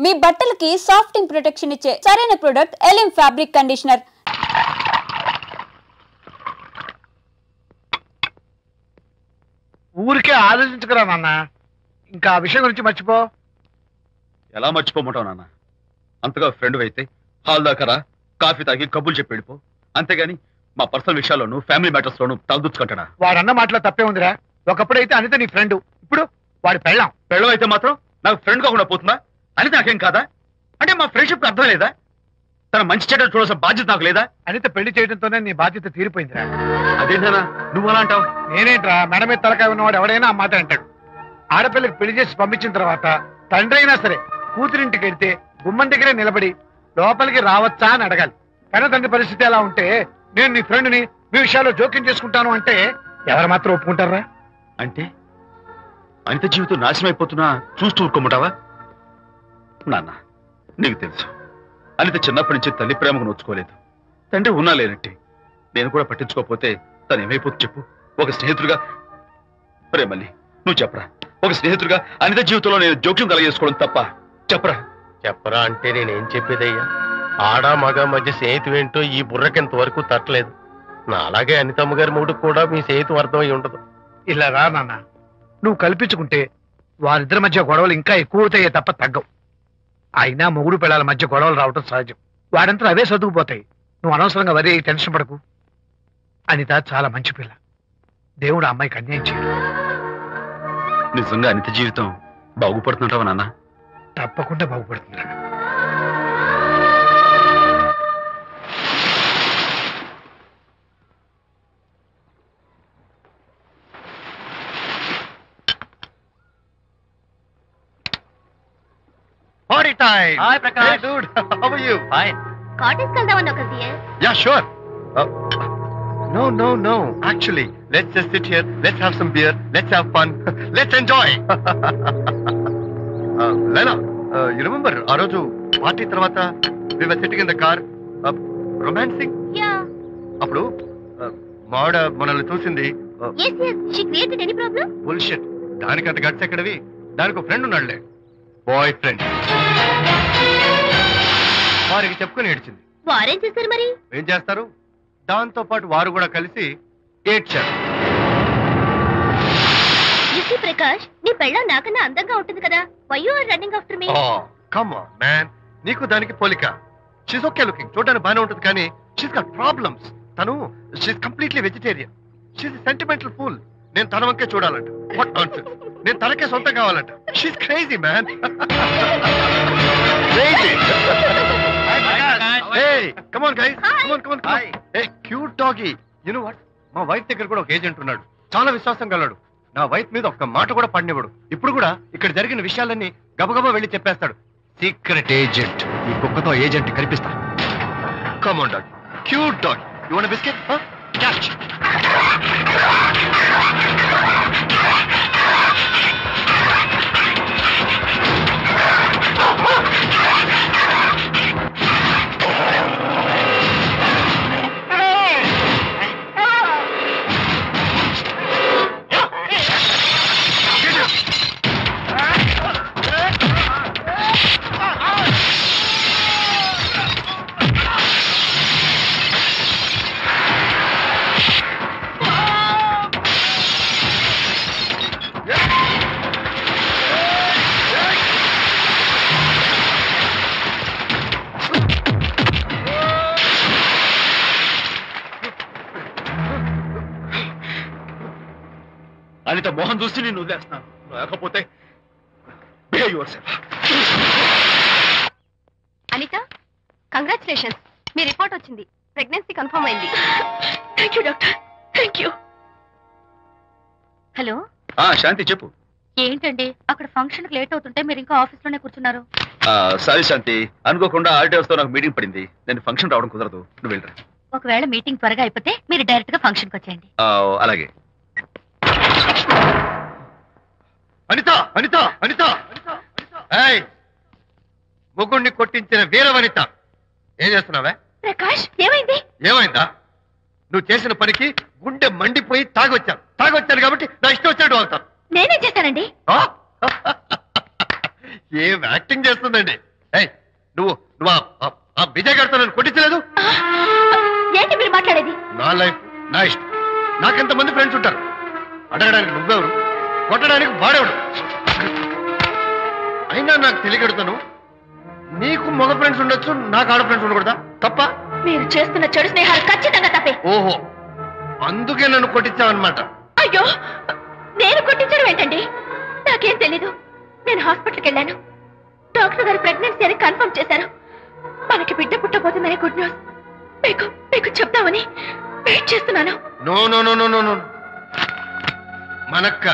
మీ బట్టలకి సాఫ్టింగ్ ప్రొటెక్షన్ ఇచ్చే సరైన ప్రొడక్ట్ ఎలిమ్ ఫ్యాబ్రిక్ కండిషనర్. ఊరికే ఆలోచించుకురా నాన్న, ఇంకా ఆ విషయం గురించి మర్చిపో. ఎలా మర్చిపోమంటావు నాన్న? అంతగా ఫ్రెండ్ అయితే హాల్ దాకా కాఫీ తాగి కబుర్లు చెప్పి వెళ్ళిపో, అంతేగాని మా పర్సనల్ విషయాల్లోనూ ఫ్యామిలీ మ్యాటర్స్ లోనూ తలదూచుకుంటాడా? వాడన్న మాటలో తప్పే ఉందిరా. ఒకప్పుడైతే అనిత నీ ఫ్రెండ్, ఇప్పుడు వాడి పెళ్ళాం. పెళ్ళం అయితే మాత్రం నాకు ఫ్రెండ్ కాకుండా పోతుందా? అనిత నాకేం కాదా? అంటే మా ఫ్రెండ్షిప్ అర్థం లేదా? తన మంచి చెడ్డ చూడాల్సిన బాధ్యత నాకు లేదా? అనిత పెళ్లి చేయడంతోనే నీ బాధ్యత తీరిపోయిందిరా. అదేంటనా నువ్వు అలా అంటావు? నేనేంట్రా, మెడ మీద తలకాయ ఉన్నవాడు ఎవడైనా ఆ మాట అంటాడు. ఆడపిల్లకి పెళ్లి చేసి పంపించిన తర్వాత తండ్రి అయినా సరే కూతురింటికి వెళ్తే గుమ్మం దగ్గరే నిలబడి లోపలికి రావచ్చా అని అడగాలి. కానీ తండ్రి పరిస్థితి ఎలా ఉంటే నేను నీ ఫ్రెండ్ని మీ విషయాల్లో జోక్యం చేసుకుంటాను అంటే ఎవరు మాత్రం ఒప్పుకుంటారా? అంటే అనిత జీవితం నాశనం అయిపోతున్నా చూస్తూ ఊరుకోమంటావా? నాన్న, నీకు తెలుసు అనిత చిన్నప్పటి నుంచి తల్లి ప్రేమకు నోచుకోలేదు. తండ్రి ఉన్నా లేనట్టే. నేను కూడా పట్టించుకోకపోతే తను ఏమైపోతుంది చెప్పు? ఒక స్నేహితుడిగా ప్రేమల్ని నువ్వు చెప్పరా? ఒక స్నేహితుడిగా అనిత జీవితంలో నేను జోక్యం కలగజేసుకోవడం తప్ప? చెప్పరా? చెప్పరా అంటే నేనేం చెప్పేదయ్యా? ఆడా మగ మధ్య స్నేహితు ఏంటో ఈ బుర్రకింత వరకు తట్టలేదు. నా అలాగే అనితమ్మ గారి మూడుకు కూడా మీ స్నేహితు అర్థం అయి ఉండదు. ఇలా రా నాన్న, నువ్వు కల్పించుకుంటే వారిద్దరి మధ్య గొడవలు ఇంకా ఎక్కువ అవుతాయే తప్ప తగ్గవు. అయినా మొగుడు పిల్లల మధ్య గొడవలు రావటం సహజం. వాడంతా అవే సర్దుకుపోతాయి. నువ్వు అనవసరంగా వరే టెన్షన్ పడకు. అనిత చాలా మంచి పిల్ల. దేవుడు అమ్మాయికి అన్యాయం చేయడు. నిజంగా అనిత జీవితం బాగుపడుతుంటావా నాన్న? తప్పకుండా బాగుపడుతుందా. Party time! Hi, Prakash. Hey, dude. How are you? Fine. Cottage వెళ్దామన్నా కదా. Yeah, sure. No. Actually, let's just sit here. Let's have some beer. Let's have fun. Let's enjoy. Lena, you remember ఆ రోజు party తర్వాత we were sitting in the car, romancing? Yeah. అప్పుడు మావిడ మనల్ని చూసింది. Yes. She created any problem? Bullshit. దానికంత guts ఎక్కడవి? దానికి friend ఉన్నాడులే, boy friend. వారికి చెప్పుకుని ఏడ్చింది. వారేం చేశారు మరి? ఏం చేస్తారు, దాంతో పాటు వారు కూడా కలిసి ఏడ్చారు. యూసీ ప్రకాష్, నీ పెళ్ళ నాకన్నా అందంగా ఉంటుంది కదా. Why you are running after me? Come on man, నీకు దానికి పోలిక. షీస్ ఓకే లుకింగ్, చూడడానికి బాగానే ఉంటుంది, కానీ షీస్ గాట్ ప్రాబ్లమ్స్. తను she's completely vegetarian. She's sentimental pool. నేను తన వంకే చూడాలంట. What nonsense. నేను తనకే సొంతం కావాలంట. She's crazy man. Crazy. Hey, come on guys. Come on. Hey, cute doggy. You know what? మా వైఫ్ దగ్గర కూడా ఒక ఏజెంట్ ఉన్నాడు. చాలా విశ్వాసం గలడు. నా వైఫ్ మీద ఒక్క మాట కూడా పడినివ్వడు. ఇప్పుడు కూడా ఇక్కడ జరిగిన విషయాలన్నీ గబగబా వెళ్ళి చెప్పేస్తాడు. Secret agent. ఈ కుక్కతో ఏజెంట్ కనిపిస్తా. Come on dog. Cute dog. You want a biscuit? Huh? Catch. Anitha Mohan చూసి నేను వదిలేస్తున్నాను. లేకపోతే బిహేవ్ యువర్సెల్ఫ్. అనిత, కంగ్రాచులేషన్స్. మీ రిపోర్ట్ వచ్చింది. ప్రెగ్నెన్సీ కన్ఫర్మ్ అయింది. Thank you doctor. Thank you. Hello. Shanti చెప్పు. ఏంటండి అక్కడ ఫంక్షన్ లేట్ అవుతుంటే మీరు ఇంకా ఆఫీస్ లోనే కూర్చున్నారు? సారీ శాంతి, అనుకోకుండా ఆర్డర్స్ తో నాకు మీటింగ్ పడింది. నేను ఫంక్షన్ రావడం కుదరదు. నువ్వు వెళ్ళరా. ఒకవేళ మీటింగ్ త్వరగా అయిపోతే మీరు డైరెక్ట్ గా ఫంక్షన్ కి వచ్చేయండి. అలాగే. అనిత. ఏయ్, ముగ్గుడిని కొట్టించిన వీర వనిత, ఏం చేస్తున్నావే? ప్రకాష్, ఏమైంది? ఏమైందా? నువ్వు చేసిన పనికి గుండె మండిపోయి తాగొచ్చాను కాబట్టి నా ఇష్టం వచ్చాడు అవుతాను. నేనేం చేశానండి? ఏం యాక్టింగ్ చేస్తుందండి. ఏయ్ నువ్వు నువ్వు ఆ విజయ్ గారితో నన్ను కొట్టించలేదు. ఏంటి మీరు మాట్లాడేది? నా లైఫ్ నా ఇష్టం. నాకెంతమంది ఫ్రెండ్స్ ఉంటారు. అడగడానికి నువ్వెవరు, కొట్టడానికి వాడేవాడు. అయినా నాకు తెలియగడుతాను, నీకు మగ ఫ్రెండ్స్ ఉండొచ్చు, నాకు ఆడ ఫ్రెండ్స్ ఉండకూడదా? తప్ప? మీరు చేస్తున్న చెడు స్నేహాలు ఖచ్చితంగా తప్పే. ఓహో, అందుకే నన్ను కొట్టించావన్నమాట. అయ్యో, నేను కొట్టించడం ఏంటండి? నాకేం తెలీదు. నేను హాస్పిటల్కి వెళ్ళాను. డాక్టర్ గారు ప్రెగ్నెన్సీ అని కన్ఫర్మ్ చేశారు. మనకి బిడ్డ పుట్టబోతుందనే గుడ్ న్యూస్ మీకు చెప్తామని వెయిట్ చేస్తున్నాను. No no no no no no, మనక్క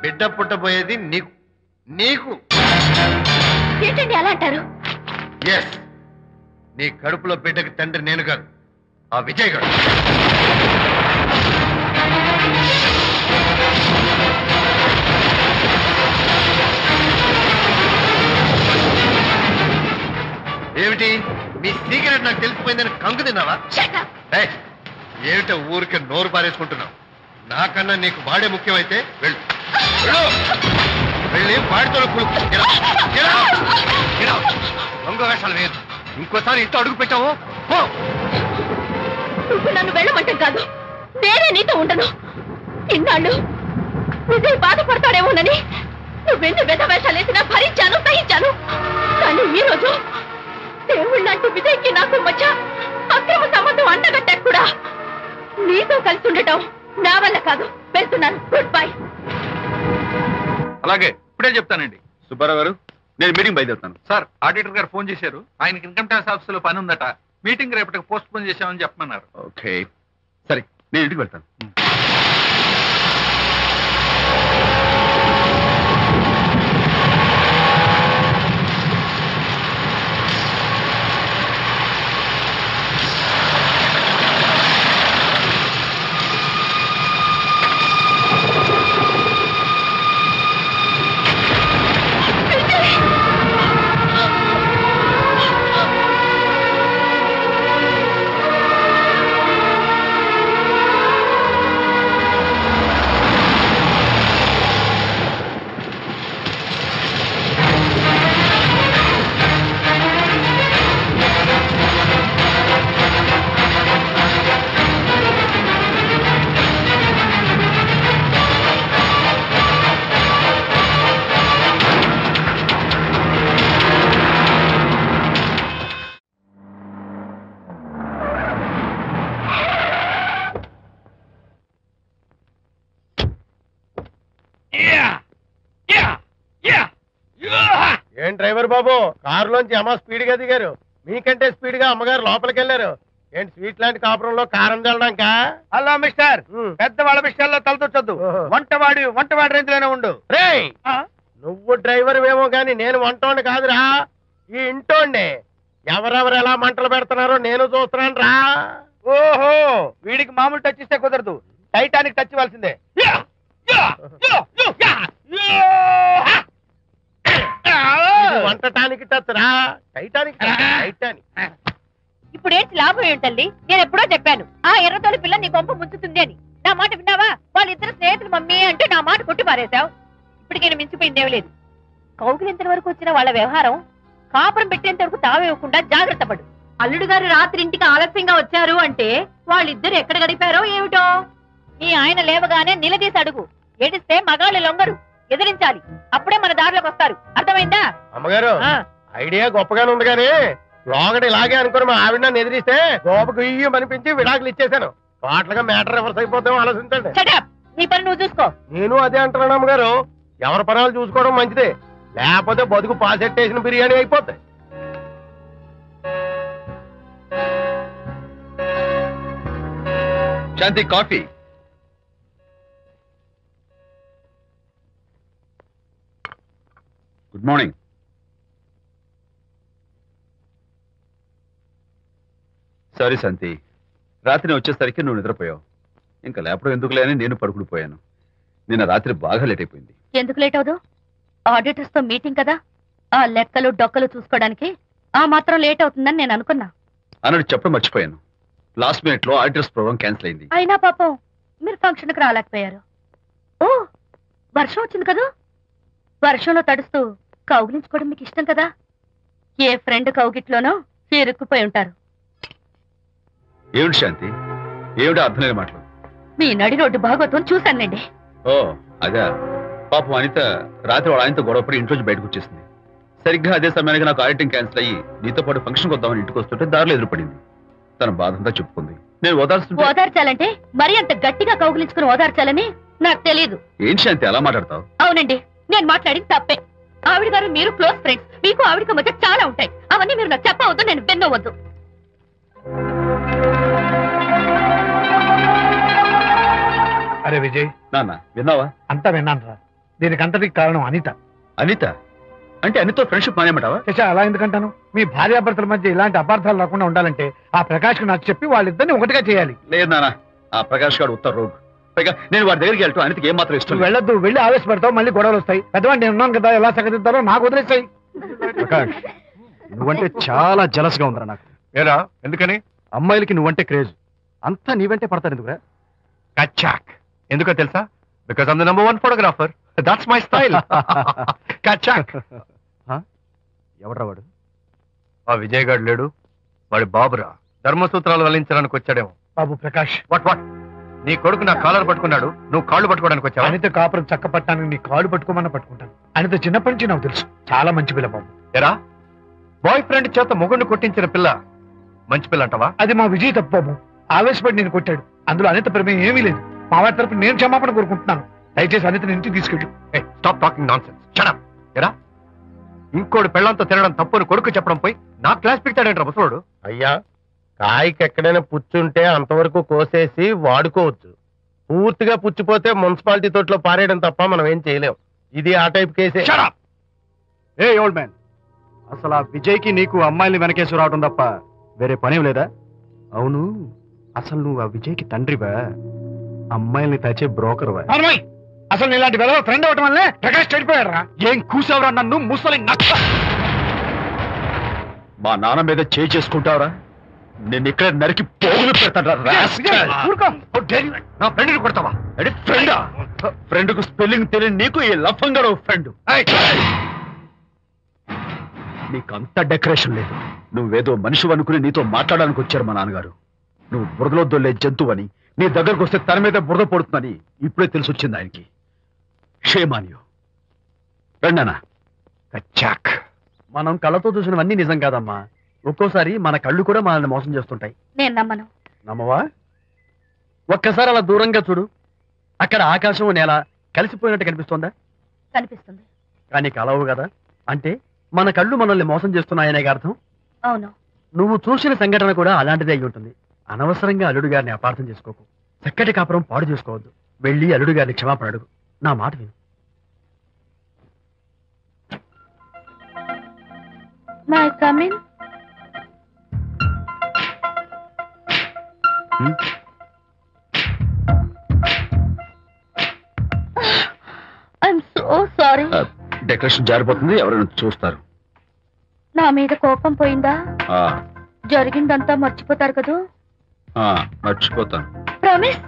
బిడ్డ పుట్టబోయేది నీకు. నీకు ఏంటండి అలా అంటారు? ఎస్, నీ కడుపులో బిడ్డకి తండ్రి నేను కాదు, ఆ విజయ్ గారు. ఏమిటి మీ సీక్రెట్ నాకు తెలిసిపోయిందని కంగు తిన్నావా? ఏమిటో ఊరికే నోరు పారేసుకుంటున్నావు? నాకన్నా నీకు వాడే ముఖ్యమైతే వెళ్ళు, వెళ్ళి వాడితో దొంగ వేషాలు వేయదు. ఇంకోసారి ఇంట్లో అడుగు పెట్టావు నువ్వు నన్ను వెళ్ళమంటే కాదు, నేనే నీతో ఉండను. ఇన్నాళ్ళు విజయ్ బాధపడతాడేమోనని నువ్వెన్ని వేషాలు వేసినా భరించాను, సహించాను. కానీ ఈ రోజు దేవుళ్ళంటూ విజయ్కి నాకు మధ్య అక్రమ సంబంధం అంటగట్టాక కూడా నీతో కలిసి ఉండటం నా వల్ల కాదు. వెళ్తున్నాను, గుడ్ బై. అలాగే ఇప్పుడే చెప్తానండి. సుబ్బారావు గారు, నేను మీటింగ్ బయలుదేరుతాను. సార్, ఆడిటర్ గారు ఫోన్ చేశారు. ఆయనకి ఇన్కమ్ ట్యాక్స్ ఆఫీస్ లో పని ఉందట. మీటింగ్ రేపటికి పోస్ట్ పోన్ చేశామని చెప్పమన్నారు. ఓకే, సరే నేను ఇంటికి వెళ్తాను. ఏం డ్రైవర్ బాబు, కారులోంచి అమ్మ స్పీడ్ గా దిగారు. మీకంటే స్పీడ్ గా అమ్మగారు లోపలికి వెళ్ళారు. ఏంటి స్వీట్ లాంటి కాపురంలో కారం చల్లడాక? హలో మిస్టర్, పెద్దవాళ్ళ విషయాల్లో తలదొచ్చొద్దు. వంటవాడి రేంజ్ లోనే ఉండు. రే, నువ్వు డ్రైవర్ ఏమో గాని నేను వంటోండి కాదురా, ఈ ఇంటోండి. ఎవరెవరు ఎలా మంటలు పెడుతున్నారో నేను చూస్తున్నాను రా. ఓహో, వీడికి మామూలు టచ్ ఇస్తే కుదరదు, టైటానిక్ టచ్ ఇవ్వాల్సిందే. వంటటానికి టచ్ రా, టైటానిక్ టైటానిక్. ఇప్పుడు ఏంటి లాభం ఏంటల్లి? నేను ఎప్పుడో చెప్పాను ఆ ఎర్రతోలి పిల్ల నీ కొంప ముంచుతుంది అని. నా మాట విన్నావా? వాళ్ళిద్దరు స్నేహితులు మమ్మీ అంటే నా మాట కొట్టి పారేశావు. ఇప్పటికి నేను మించిపోయింది లేదు. కౌగిలింత వరకు వచ్చిన వాళ్ళ వ్యవహారం కాపురం పెట్టేంత వరకు తావేవ్వకుండా జాగ్రత్త పడు. అల్లుడు గారు రాత్రి ఇంటికి ఆలస్యంగా వచ్చారు అంటే వాళ్ళిద్దరు ఎక్కడ గడిపారో ఏమిటో. నీ ఆయన లేవగానే నిలదీసి అడుగు. ఏడిస్తే మగాళ్ళు లొంగరు, ఎదిరించాలి. అప్పుడే మన దారిలోకి వస్తారు. అర్థమైందా? అమ్మగారు, ఐడియా గొప్పగానే ఉంది కానీ లోగడ ఇలాగే అనుకుని మా ఆవిడ నన్ను ఎదిరిస్తే గోపకు ఇయ్యం అనిపించి విడాకులు ఇచ్చేశాను. పాటలుగా మ్యాటర్ రివర్స్ అయిపోతాం, ఆలోచించండి. నీ పని నువ్వు చూసుకో. నేను అదే అంటున్నాను అమ్మగారు, ఎవరి పనాలు చూసుకోవడం మంచిదే, లేకపోతే బతుకు పాసెట్టేసిన బిర్యానీ అయిపోతాయి. శాంతి, కాఫీ. Good morning. సారీ శాంతి, రాత్రి వచ్చేసరికి నువ్వు నిద్రపోయావు. ఇంకా లేపడం ఎందుకులే అని నేను పడుకుడిపోయాను. నిన్న రాత్రి బాగా లేట్ అయిపోయింది. ఎందుకు లేట్ అవదు? ఆడిటర్స్ తో మీటింగ్ కదా, ఆ లెక్కలు డొక్కలు చూసుకోవడానికి ఆ మాత్రం లేట్ అవుతుందని నేను అనుకున్నా. అన్నట్టు చెప్పడం మర్చిపోయాను. లాస్ట్ మినిట్ లో ఆడిటర్స్ ప్రోగ్రామ్ క్యాన్సిల్ అయింది. అయినా పాపం మీరు ఫంక్షన్ కి రాలేకపోయారు. ఓ, వర్షం వచ్చింది కదా, వర్షంలో తడుస్తూ కౌగిలించుకోవడం మీకు ఇష్టం కదా, ఏ ఫ్రెండ్ కౌగిట్లోనో ఇరుక్కుపోయి ఉంటారు. ఏమిటి శాంతి, ఏమిటి అర్థం లేని మాటలు? మీ నడి రోడ్డు భాగవతం చూశానండి. ఓ అదే, పాపం అనిత రాత్రి వాళ్ళ ఆయనతో గొడవపడి ఇంట్లోంచి బయటకు వచ్చేసింది. సరిగ్గా అదే సమయానికి నాకు ఆడిటింగ్ క్యాన్సిల్ అయ్యి నీతో పాటు ఫంక్షన్కి వద్దామని ఇంటికి వస్తుంటే దారిలో ఎదురుపడింది. తన బాధంతా చెప్పుకుంది. నేను ఓదార్చాలంటే మరి అంత గట్టిగా కౌగిలించుకుని ఓదార్చాలని నాకు తెలియదు. ఏం శాంతి అలా మాట్లాడతావు? అవునండి, నేను మాట్లాడింది తప్పే. ఆవిడ గారు మీరు క్లోజ్ ఫ్రెండ్స్, మీకు ఆవిడకి మధ్య చాలా ఉంటాయి. అవన్నీ మీరు నాకు చెప్పవద్దు, నేను విన్నవద్దు. అరే విజయ్, నాన్న విన్నావా? అంతా విన్నాను రా. దీనికంతటికి కారణం అనిత. అనిత అంటే అనితో ఫ్రెండ్షిప్ మానేమంటావా? శశా, అలా ఎందుకంటాను? మీ భార్యాభర్తల మధ్య ఇలాంటి అపార్థాలు రాకుండా ఉండాలంటే ఆ ప్రకాష్ కు నాకు చెప్పి వాళ్ళిద్దరిని ఒకటిగా చేయాలి. లేదు నాన్న, ఆ ప్రకాష్ గారు ఉత్తర రోగ్. పైగా నేను వాడి దగ్గరికి వెళ్తాను, అనితకి ఏం మాత్రం ఇష్టం. వెళ్ళొద్దు, వెళ్ళి ఆవేశపడతావు, మళ్ళీ గొడవలు వస్తాయి. పెద్దవాడిని నేను ఉన్నాను కదా, ఎలా సగదిద్దారో నాకు వదిలేస్తాయి. ప్రకాష్, నువ్వంటే చాలా జలస్ గా ఉందిరా నాకు. ఏరా ఎందుకని? అమ్మాయిలకి నువ్వంటే క్రేజ్, అంతా నీవంటే పడతారు ఎందుకురా? కచాక్. ఎందుకో తెలుసా? Because I'm the number 1 photographer. That's my style. కచాక్. ఎవడ్రా వాడు? ఆ విజయ్ గారు లేడు, వాడి బాబురా. ధర్మసూత్రాలు వల్లించడానికి వచ్చాడేమో. బాబు ప్రకాష్, వాట్ వాట్? నీ కొడుకు నా కాలర్ పట్టుకున్నాడు, నువ్వు కాళ్ళు పట్టుకోవడానికి వచ్చావా? అనిత కాపురం చక్క పట్టడానికి నీ కాళ్ళు పట్టుకోమన్నా పట్టుకుంటాను. అనిత చిన్నప్పటి నుంచి నాకు తెలుసు, చాలా మంచి పిల్ల బాబు. ఎరా, బాయ్ ఫ్రెండ్ చేత మొగుడిని కొట్టించిన పిల్ల మంచి పిల్ల అంటావా? అది మా విజయ్ తప్పు బాబు. ఆవేశపడి నేను కొట్టాడు, అందులో అనిత ప్రమేయం ఏమీ లేదు. మా వారి తరపు నేను క్షమాపణ కోరుకుంటున్నాను. దయచేసి అనితని ఇంటికి తీసుకెళ్ళు. Stop talking nonsense. Shut up. ఎరా, ఇంకోటి పెళ్ళంతో తినడం తప్పుని కొడుకు చెప్పడం పోయి నా క్లాస్ పిక్తాడంటారా ముసలోడు? అయ్యా, కాయకి ఎక్కడైనా పుచ్చుంటే అంతవరకు కోసేసి వాడుకోవచ్చు. పూర్తిగా పుచ్చిపోతే మున్సిపాలిటీ తోటలో పారేయడం తప్ప మనం ఏం చేయలేం. ఇది ఆ టైప్ కేసే. Shut up! ఏ ఓల్డ్ మ్యాన్, అసలు ఆ విజయ్కి నీకు అమ్మాయిని వెనకేసి రావడం తప్ప వేరే పనేం లేదా? అవును, అసలు నువ్వు ఆ విజయ్కి తండ్రివా, అమ్మాయిల్ని తెచ్చే బ్రోకర్వా? అసలు ఇలాంటి వెధవ ఫ్రెండ్ అవటం వల్లే ప్రకాష్ చెడిపోయాడు రా. ఏం కూసావురా నన్ను ముసలి నచ్చ? మా నాన్న మీద చేయి చేసుకుంటావరా? నేను ఇక్కడ నరికి పోగులు పెడతాను. నా ఫ్రెండ్ని కొడతావా? ఫ్రెండా? ఫ్రెండ్ కు స్పెల్లింగ్ తెలియని నీకు ఈ లఫంగా ఫ్రెండ్. నీకు అంత డెకరేషన్ లేదు. నువ్వేదో మనిషి అనుకుని నీతో మాట్లాడడానికి వచ్చారు మా నాన్నగారు. నువ్వు బురదలో దొల్లే జంతువు అని, నీ దగ్గరకు వస్తే తన మీద బురద పడుతుందని ఇప్పుడే తెలిసి వచ్చింది ఆయనకి. షేమాన్యు రండనా. కచ్చాక్. మనం కళ్ళతో చూసినవన్నీ నిజం కాదమ్మా. ఒక్కోసారి మన కళ్ళు కూడా మనల్ని మోసం చేస్తుంటాయి. నేను నమ్మను. నమ్మవా? ఒక్కసారి అలా దూరంగా చూడు. అక్కడ ఆకాశం నేల కలిసిపోయినట్టు కనిపిస్తోందా? కనిపిస్తుంది. కానీ కలవు కదా. అంటే మన కళ్ళు మనల్ని మోసం చేస్తున్నాయనే అర్థం. అవును. నువ్వు చూసిన సంఘటన కూడా అలాంటిదే అయి ఉంటుంది. అనవసరంగా అల్లుడు గారిని అపార్థం చేసుకోకు. చక్కటి కాపురం పాడు చేసుకోవద్దు. వెళ్ళి అల్లుడు గారిని క్షమాపణ అడుగు. నా మాట విను. May come in. I'm so sorry. Decoration జారిపోతుంది, ఎవరైనా చూస్తారు. నా మీద కోపం పోయిందా? ఆ, జరిగిందంతా మర్చిపోతారు కదూ? మర్చిపోతాను. ప్రామిస్.